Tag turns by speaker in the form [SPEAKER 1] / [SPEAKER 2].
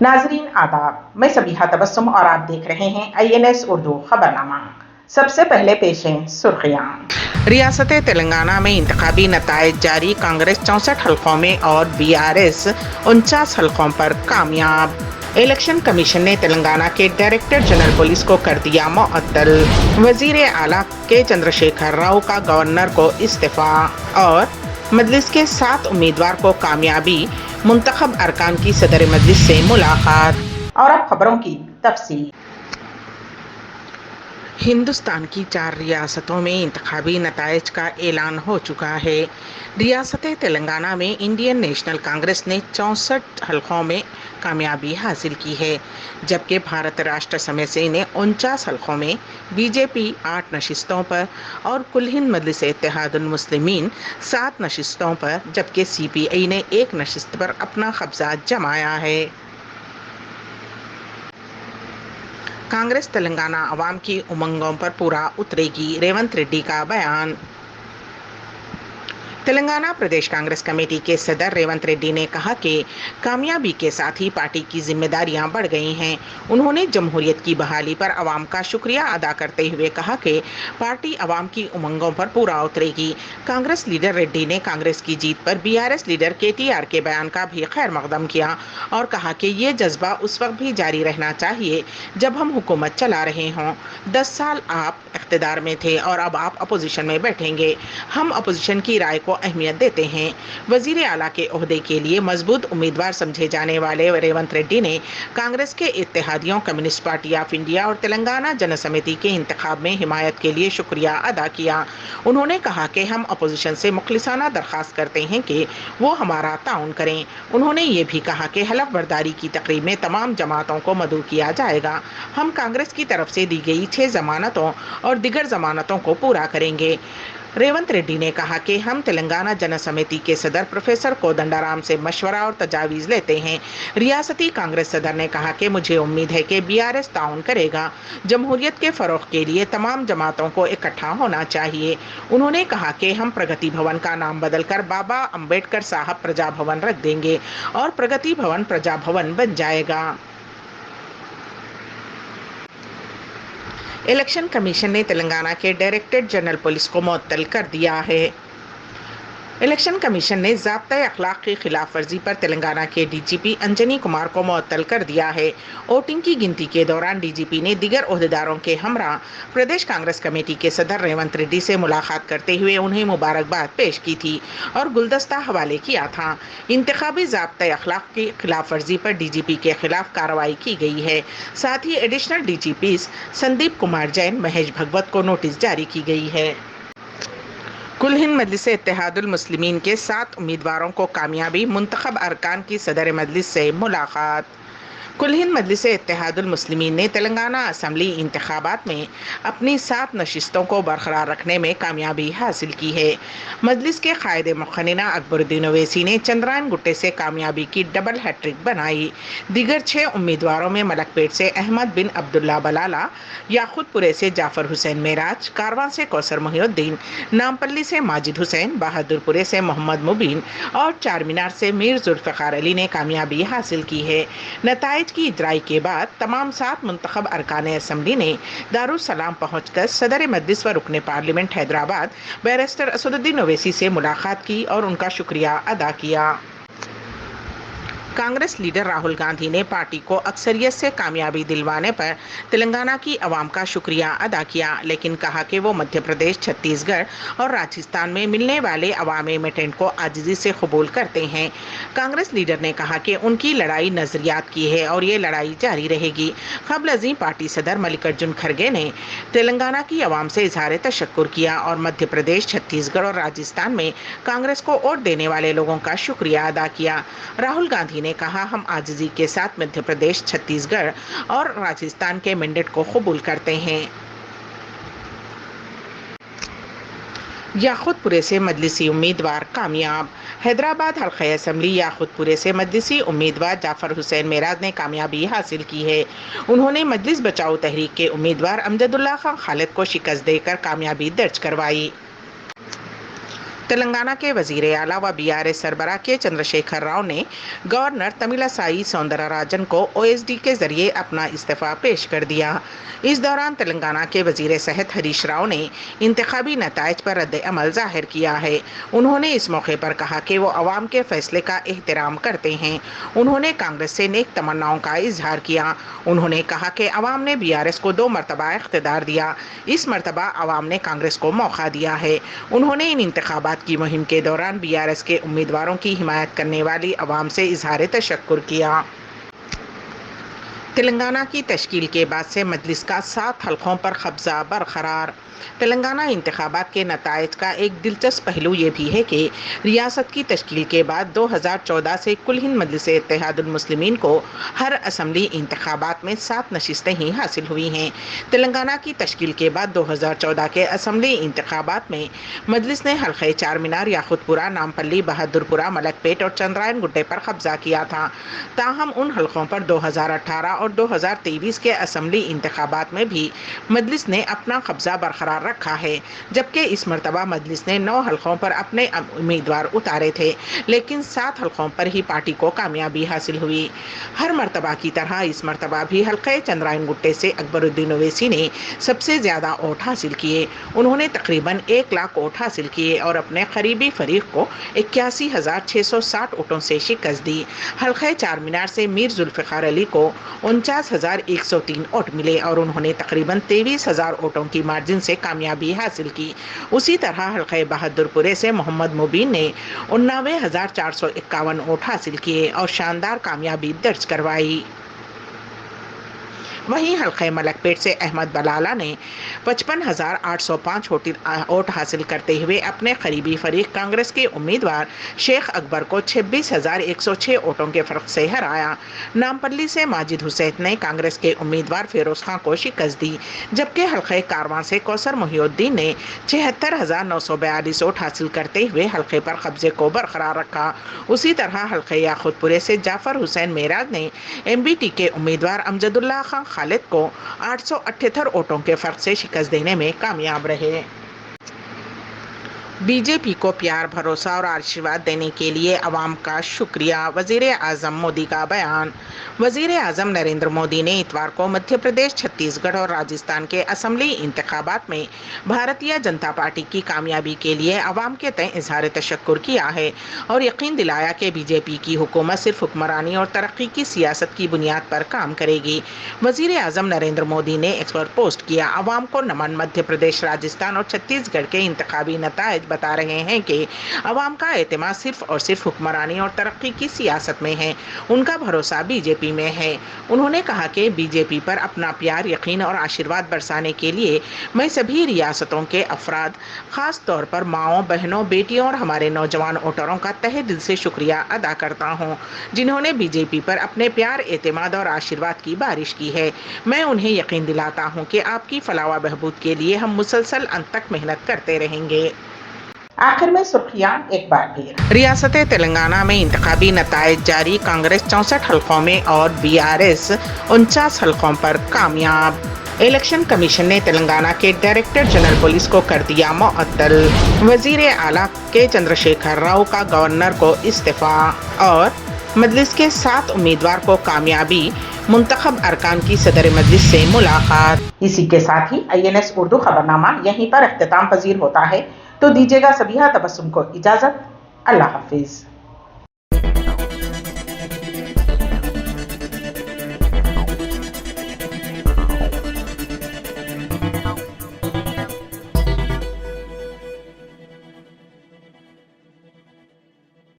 [SPEAKER 1] नाजरीन आदाब, मैं सबीहा तबस्सुम और आप देख रहे हैं INS उर्दू खबरनामा। सबसे पहले पेश हैं सुर्खियां। रियासत तेलंगाना में इंतखाबी नताइज जारी, कांग्रेस 64 हल्कों में और BRS 49 हल्कों पर कामयाब। इलेक्शन कमीशन ने तेलंगाना के डायरेक्टर जनरल पुलिस को कर दिया मुअत्तल। वजीर आला के चंद्रशेखर राव का गवर्नर को इस्तीफा और मजलिस के 7 उम्मीदवार को कामयाबी, मुंतखब अरकान की सदर मजलिस से मुलाकात। और अब खबरों की तफसील। हिंदुस्तान की 4 रियासतों में इंतखाबी नताइज का ऐलान हो चुका है। रियासत तेलंगाना में इंडियन नेशनल कांग्रेस ने 64 हल्कों में कामयाबी हासिल की है, जबकि भारत राष्ट्र समिति ने 49 हल्कों में, बीजेपी 8 नशिस्तों पर और कुल हिंद मजलिस इत्तेहादुल मुस्लिमीन 7 नशिस्तों पर, जबकि CPI ने 1 नशिस्त पर अपना कब्जा जमाया है। कांग्रेस तेलंगाना अवाम की उमंगों पर पूरा उतरेगी, रेवंत रेड्डी का बयान। तेलंगाना प्रदेश कांग्रेस कमेटी के सदर रेवंत रेड्डी ने कहा कि कामयाबी के साथ ही पार्टी की जिम्मेदारियां बढ़ गई हैं। उन्होंने जमहूरियत की बहाली पर अवाम का शुक्रिया अदा करते हुए कहा कि पार्टी अवाम की उमंगों पर पूरा उतरेगी। कांग्रेस लीडर रेड्डी ने कांग्रेस की जीत पर BRS लीडर KTR के बयान का भी खैर मकदम किया और कहा कि ये जज्बा उस वक्त भी जारी रहना चाहिए जब हम हुकूमत चला रहे हों। 10 साल आप इख्तिदार में थे और अब आप अपोजिशन में बैठेंगे। हम अपोजिशन की राय को अहमियत देते हैं। वजीर आला के ओहदे के लिए मजबूत उम्मीदवार समझे जाने वाले रेवंत रेड्डी ने कांग्रेस के इत्तेहादियों, कम्युनिस्ट पार्टी ऑफ इंडिया और तेलंगाना जन समिति के इंतखाब में हिमायत के लिए शुक्रिया अदा किया। उन्होंने कहा कि हम अपोजिशन से मुखलिसाना दरख्वास्त करते हैं कि वो हमारा ताउन करें। उन्होंने ये भी कहा कि हलफ बर्दारी की तकरीब में तमाम जमातों को मदऊ किया जाएगा। हम कांग्रेस की तरफ से दी गई 6 जमानतों और दिगर जमानतों को पूरा करेंगे। रेवंत रेड्डी ने कहा कि हम तेलंगाना जन समिति के सदर प्रोफेसर कोदंडाराम से मशवरा और तजावीज़ लेते हैं। रियासती कांग्रेस सदर ने कहा कि मुझे उम्मीद है कि BRS ताउन करेगा। जमहूरियत के फ़रोग़ के लिए तमाम जमातों को इकट्ठा होना चाहिए। उन्होंने कहा कि हम प्रगति भवन का नाम बदलकर बाबा अम्बेडकर साहब प्रजा भवन रख देंगे और प्रगति भवन प्रजा भवन बन जाएगा। इलेक्शन कमीशन ने तेलंगाना के डायरेक्टर जनरल पुलिस को मुअत्तल कर दिया है। इलेक्शन कमीशन ने ज़ाब्ता अखलाक की खिलाफ वर्जी पर तेलंगाना के DGP अंजनी कुमार को मुअत्तल कर दिया है। वोटिंग की गिनती के दौरान DGP ने दीगर ओहदेदारों के हमरा प्रदेश कांग्रेस कमेटी के सदर रेवंत रेड्डी से मुलाकात करते हुए उन्हें मुबारकबाद पेश की थी और गुलदस्ता हवाले किया था। इंतखाबी ज़ाब्ता अखलाक की खिलाफ वर्जी पर DGP के खिलाफ कार्रवाई की गई है। साथ ही एडिशनल DGPs संदीप कुमार जैन, महेश भगवत को नोटिस जारी की गई है। कुल हिंद मजलिस इत्तेहादुल मुस्लिमीन के 7 उम्मीदवारों को कामयाबी, मुंतखब अरकान की सदर मजलिस से मुलाकात। कुल हिंद मजलिस इत्तेहादुल मुस्लिमीन ने तेलंगाना असम्बली इंतखाबात में अपनी 7 नशिस्तों को बरकरार रखने में कामयाबी हासिल की है। मजलिस के कायदे मुखन्ना अकबरुद्दीन ओवैसी ने चंद्रायन गुट्टे से कामयाबी की डबल हैट्रिक बनाई। दीगर 6 उम्मीदवारों में मलकपेट से अहमद बिन अब्दुल्ला बलाला, याखूतपुरे से जाफर हुसैन मेराज, कारवां से कौसर मोहिउद्दीन, नामपल्ली से माजिद हुसैन, बहादुरपुरे से मोहम्मद मुबीन और चारमीनार से मीर जुल्फ़िकार अली ने कामयाबी हासिल की है। नताइज की इजराई के बाद तमाम 7 मुंतखब अरकान असम्बली ने दारुस्सलाम पहुंचकर सदर मजलिस व रुकने पार्लियामेंट हैदराबाद बैरिस्टर असदुद्दीन ओवैसी से मुलाकात की और उनका शुक्रिया अदा किया। कांग्रेस लीडर राहुल गांधी ने पार्टी को अक्सरियत से कामयाबी दिलवाने पर तेलंगाना की आवाम का शुक्रिया अदा किया, लेकिन कहा कि वो मध्य प्रदेश, छत्तीसगढ़ और राजस्थान में मिलने वाले अवामी मिटेंट को आजिज़ी से कबूल करते हैं। कांग्रेस लीडर ने कहा कि उनकी लड़ाई नजरियात की है और ये लड़ाई जारी रहेगी। क़ब्ल अज़ीं पार्टी सदर मल्लिकार्जुन खड़गे ने तेलंगाना की आवाम से इजहार तशक्कुर किया और मध्य प्रदेश, छत्तीसगढ़ और राजस्थान में कांग्रेस को वोट देने वाले लोगों का शुक्रिया अदा किया। राहुल गांधी ने कहा, हम आजिज़ी के साथ मध्य प्रदेश, छत्तीसगढ़ और राजस्थान के मैंडेट को कबूल करते हैं। याखूतपुरे से मजलिसी उम्मीदवार कामयाब। हैदराबाद हल्क़ा असम्बली याखूतपुरे से मजलिसी उम्मीदवार जाफर हुसैन मेराज ने कामयाबी हासिल की है। उन्होंने मजलिस बचाओ तहरीक के उम्मीदवार अमजदुल्ला खान खालिद को शिकस्त देकर कामयाबी दर्ज करवाई। تلنگانہ کے وزیر اعلیٰ و BRS سربراہ کے چندرشیکھر راؤ نے گورنر تملسائی سوندرا راجن کو OSD کے ذریعے اپنا استعفیٰ پیش کر دیا۔ اس دوران تلنگانہ کے وزیر صحت ہریش راؤ نے انتخابی نتائج پر رد عمل ظاہر کیا ہے۔ انہوں نے اس موقع پر کہا کہ وہ عوام کے فیصلے کا احترام کرتے ہیں۔ انہوں نے کانگریس سے نیک تمناؤں کا اظہار کیا۔ انہوں نے کہا کہ عوام نے BRS کو 2 مرتبہ اقتدار دیا، اس مرتبہ عوام نے کانگریس کو موقع دیا ہے۔ انہوں نے ان انتخابات کی مہم کے دوران BRS کے امیدواروں کی حمایت کرنے والی عوام سے اظہار تشکر کیا۔ تلنگانہ کی تشکیل کے بعد سے مجلس کا 7 حلقوں پر قبضہ برقرار۔ تلنگانہ انتخابات کے نتائج کا ایک دلچسپ پہلو یہ بھی ہے کہ ریاست کی تشکیل کے بعد 2014 سے کل ہند مجلس اتحاد المسلمین کو ہر اسمبلی انتخابات میں 7 نشستیں ہی حاصل ہوئی ہیں۔ تلنگانہ کی تشکیل کے بعد 2014 کے اسمبلی انتخابات میں مجلس نے حلقہ چار مینار، یاقوت پورہ، نامپلی، بہادر پورہ، ملک پیٹ اور چندرائن گڈے پر قبضہ کیا تھا۔ تاہم ان حلقوں پر 2018 اور 2023 کے اسمبلی انتخابات میں بھی مجلس نے اپنا قبضہ برقرار رکھا ہے، جبکہ اس مرتبہ مجلس نے 9 حلقوں پر اپنے امیدوار اتارے تھے، لیکن 7 حلقوں پر ہی پارٹی کو کامیابی حاصل ہوئی۔ ہر مرتبہ کی طرح اس مرتبہ بھی حلقہ چندرائن گٹے سے اکبر الدین اویسی نے سب سے زیادہ ووٹ حاصل کیے۔ انہوں نے تقریباً 1 لاکھ ووٹ حاصل کیے اور اپنے قریبی فریق کو 81,660 ووٹوں سے شکست دی۔ حلقہ چار مینار سے میر ذوالفقار علی کو 49,103 ووٹ ملے اور انہوں نے تقریباً 23,000 ووٹوں کی مارجن سے کامیابی حاصل کی۔ اسی طرح حلقہ بہادر پورے سے محمد مبین نے 89,451 ووٹ حاصل کیے اور شاندار کامیابی درج کروائی۔ وہیں حلقہ ملک پیٹ سے احمد بلالہ نے 55,805 ووٹ حاصل کرتے ہوئے اپنے قریبی فریق کانگریس کے امیدوار شیخ اکبر کو 26,106 ووٹوں کے فرق سے ہرایا۔ نامپلی سے ماجد حسین نے کانگریس کے امیدوار فیروز خان کو شکست دی، جبکہ حلقہ کارواں سے کوثر محی الدین نے 76,942 ووٹ حاصل کرتے ہوئے حلقے پر قبضے کو برقرار رکھا۔ اسی طرح حلقہ یاقوت پورے سے جعفر حسین معراج نے MBT کے امیدوار امجد اللہ خان خالد کو 878 ووٹوں کے فرق سے شکست دینے میں کامیاب رہے۔ BJP کو پیار، بھروسہ اور آشیرواد دینے کے لیے عوام کا شکریہ، وزیر اعظم مودی کا بیان۔ وزیر اعظم نریندر مودی نے اتوار کو مدھیہ پردیش، چھتیس گڑھ اور راجستھان کے اسمبلی انتخابات میں بھارتیہ جنتا پارٹی کی کامیابی کے لیے عوام کے تئیں اظہار تشکر کیا ہے اور یقین دلایا کہ BJP کی حکومت صرف حکمرانی اور ترقی کی سیاست کی بنیاد پر کام کرے گی۔ وزیر اعظم نریندر مودی نے ایکس پر پوسٹ کیا، عوام کو نمن، مدھیہ پردیش، راجستھان اور چھتیس گڑھ کے انتخابی نتائج بتا رہے ہیں کہ عوام کا اعتماد صرف اور صرف حکمرانی اور ترقی کی سیاست میں ہے، ان کا بھروسہ BJP میں ہے۔ انہوں نے کہا کہ BJP پر اپنا پیار، یقین اور آشیرواد برسانے کے لیے میں سبھی ریاستوں کے افراد، خاص طور پر ماؤں، بہنوں، بیٹیوں اور ہمارے نوجوان ووٹروں کا تہہ دل سے شکریہ ادا کرتا ہوں، جنہوں نے BJP پر اپنے پیار، اعتماد اور آشیرواد کی بارش کی ہے۔ میں انہیں یقین دلاتا ہوں کہ آپ کی فلاح و بہبود کے لیے ہم مسلسل انت تک محنت کرتے رہیں گے۔ آخر میں سرخیاں ایک بار پھر۔ ریاست تلنگانہ میں انتخابی نتائج جاری، کانگریس 64 حلقوں میں اور BRS 49 حلقوں پر کامیاب۔ الیکشن کمیشن نے تلنگانہ کے ڈائریکٹر جنرل پولیس کو کر دیا معطل۔ وزیر اعلیٰ کے چندرشیکھر راؤ کا گورنر کو استعفیٰ اور مجلس کے 7 امیدوار کو کامیابی، منتخب ارکان کی صدر مجلس سے ملاقات۔ اسی کے ساتھ ہی INS اردو خبرنامہ یہیں پر اختتام پذیر ہوتا ہے، تو دیجیے گا سبیہا تبسم کو اجازت۔ اللہ حافظ۔